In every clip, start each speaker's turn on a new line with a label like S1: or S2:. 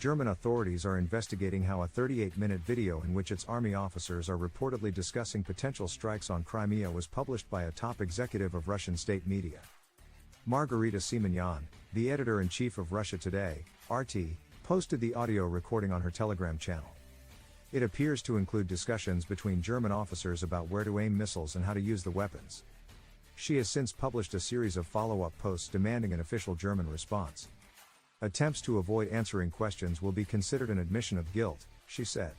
S1: German authorities are investigating how a 38-minute video in which its army officers are reportedly discussing potential strikes on Crimea was published by a top executive of Russian state media. Margarita Simonyan, the editor-in-chief of Russia Today, RT, posted the audio recording on her Telegram channel. It appears to include discussions between German officers about where to aim missiles and how to use the weapons. She has since published a series of follow-up posts demanding an official German response. Attempts to avoid answering questions will be considered an admission of guilt, she said.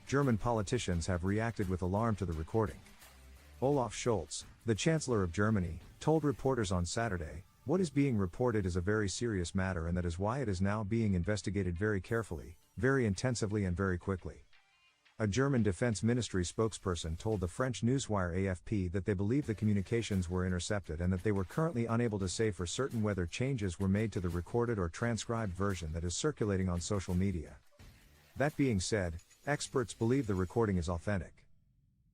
S1: German politicians have reacted with alarm to the recording. Olaf Scholz, the Chancellor of Germany, told reporters on Saturday, "What is being reported is a very serious matter, and that is why it is now being investigated very carefully, very intensively and very quickly." A German Defense Ministry spokesperson told the French newswire AFP that they believe the communications were intercepted and that they were currently unable to say for certain whether changes were made to the recorded or transcribed version that is circulating on social media. That being said, experts believe the recording is authentic.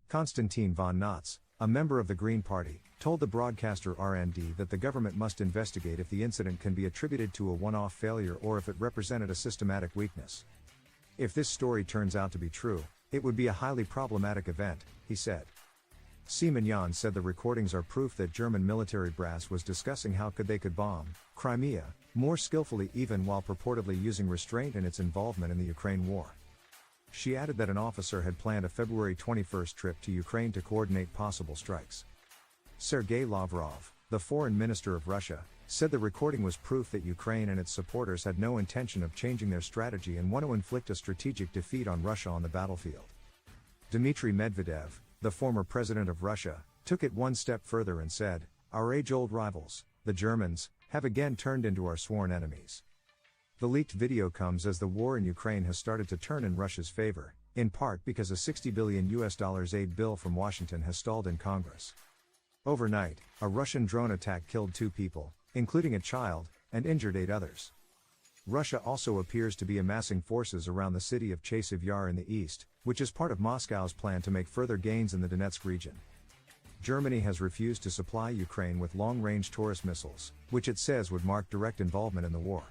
S1: Konstantin von Notz, a member of the Green Party, told the broadcaster RND that the government must investigate if the incident can be attributed to a one-off failure or if it represented a systematic weakness. "If this story turns out to be true, it would be a highly problematic event," he said. Simonyan said the recordings are proof that German military brass was discussing how they could bomb Crimea more skillfully, even while purportedly using restraint in its involvement in the Ukraine war. She added that an officer had planned a February 21 trip to Ukraine to coordinate possible strikes. Sergei Lavrov, the foreign minister of Russia, said the recording was proof that Ukraine and its supporters had no intention of changing their strategy and want to inflict a strategic defeat on Russia on the battlefield. Dmitry Medvedev, the former president of Russia, took it one step further and said, "Our age-old rivals, the Germans, have again turned into our sworn enemies." The leaked video comes as the war in Ukraine has started to turn in Russia's favor, in part because a $60 billion aid bill from Washington has stalled in Congress. Overnight, a Russian drone attack killed 2 people, including a child, and injured 8 others. Russia also appears to be amassing forces around the city of Chasiv Yar in the east, which is part of Moscow's plan to make further gains in the Donetsk region. Germany has refused to supply Ukraine with long-range Taurus missiles, which it says would mark direct involvement in the war.